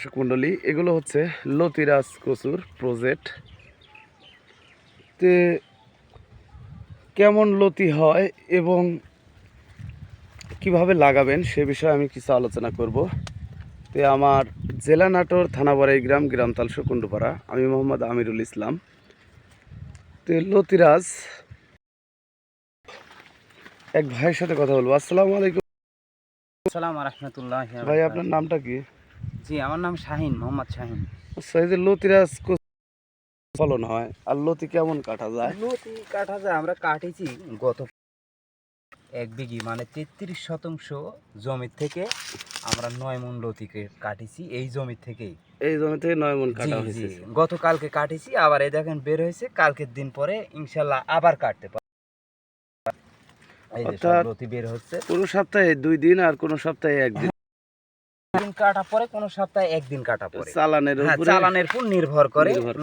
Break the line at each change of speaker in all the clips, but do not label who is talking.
দর্শক মণ্ডলী, এগুলো হচ্ছে লতিরাজ কচুর প্রজেক্ট। তে কেমন লতি হয় এবং কিভাবে লাগাবেন সে বিষয়ে আমি কিছু আলোচনা করব। তে আমার জেলা নাটোর, থানা বড়াইগ্রাম, গ্রাম তালসো কুণ্ডুপাড়া। আমি মোহাম্মদ আমিরুল ইসলাম। তে লতিরাজ এক ভাইয়ের সাথে কথা বলবো। আসসালামু আলাইকুম।
আসসালামু রাহমাতুল্লাহি ওয়া
ভাই, আপনার
বারাকাতুহু।
নামটা কি?
জি, আমার নাম শাহিন, মোহাম্মদ শাহিন।
আচ্ছা, এই যে লতিরাজ ফলন হয় আর লতি কেমন কাটা যায়?
লতি কাটা যায়, আমরা কাটেছি গত 1 বিঘি মানে 33% জমি থেকে আমরা 9 মণ লতিকে কাটেছি এই জমি থেকেই।
এই জমি থেকে 9 মণ
জি
কাটা
জি,
হয়েছে।
গতকালকে কাটেছি, আবার এই দেখেন বের হয়েছে, কালকের দিন পরে ইনশাল্লাহ আবার কাটতে পারবো। এই যে সব
অর্থাৎ
লতি বের হচ্ছে।
কোনো সপ্তাহে 2 দিন আর কোনো সপ্তাহে 1 দিন
দিন কাটা পরে, কোন সপ্তাহে 1 দিন কাটা পরে।
চালানের
হ্যাঁ,
উপরে
চালানের উপর নির্ভর করে।
নির্ভর।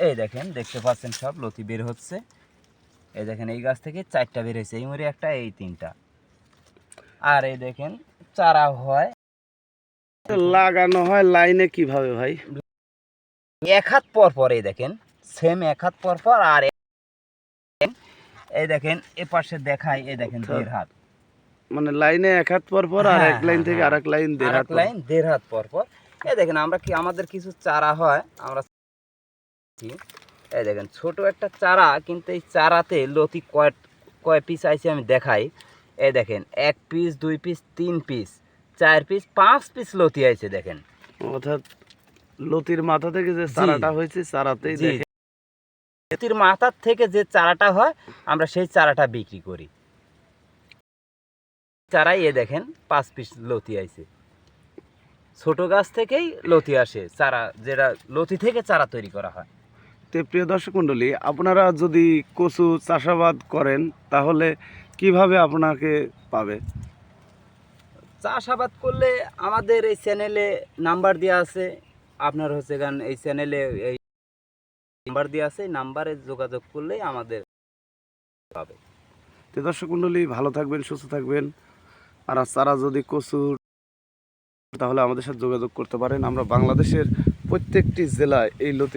এই দেখেন, দেখতে পাচ্ছেন সব লতি বের হচ্ছে। এই দেখেন, এই গাছ থেকে 4টা বের হয়েছে, এই মুড়ি একটা, এই 3টা। আর এই দেখেন চারা হয়,
লাগানো হয় লাইনে কিভাবে ভাই?
1 হাত পর পর। এই দেখেন সেম 1 হাত পর পর। আর এই দেখেন এ পাশে দেখাই, এই দেখেন 1.5 হাত।
মানে লাইনে 1 হাত পর পর আর এক লাইন থেকে আরেক লাইন 1.5 হাত পর।
লাইন 1.5 হাত পর পর। এই দেখেন আমরা কি, আমাদের কিছু চারা হয়, আমরা এই দেখেন ছোট একটা চারা, কিন্তু এই চারাতে লতি কয় পিস আইছে আমি দেখাই। এই দেখেন 1 piece, 2 piece, 3 piece, 4 piece, 5 piece লতি আইছে দেখেন।
অর্থাৎ লতির মাথা থেকে যে চারাটা হয়েছে চারাতেই
জি,
দেখে।
লতির মাথার থেকে যে চারাটা হয় আমরা সেই চারাটা বিক্রি করি। চারাই এ দেখেন 5 পিস লতি আইছে। ছোট গাছ থেকেই লতি আসে, চারা যেটা লতি থেকে চারা তৈরি করা হয়।
তো প্রিয় দর্শক মণ্ডলী, আপনারা যদি কচু চাষাবাদ করেন তাহলে কিভাবে আপনাকে পাবে?
চাষাবাদ করলে আমাদের এই চ্যানেলে নাম্বার দেওয়া আছে। আপনার হচ্ছে গান এই চ্যানেলে এই নাম্বার দেওয়া আছে, এই নাম্বারে যোগাযোগ করলেই আমাদের পাবে।
তো দর্শক মণ্ডলী, ভালো থাকবেন, সুস্থ থাকবেন। আর চারা যদি কচু তাহলে আমাদের সাথে যোগাযোগ করতে পারেন। আমরা বাংলাদেশের প্রত্যেকটি জেলায় এই লতি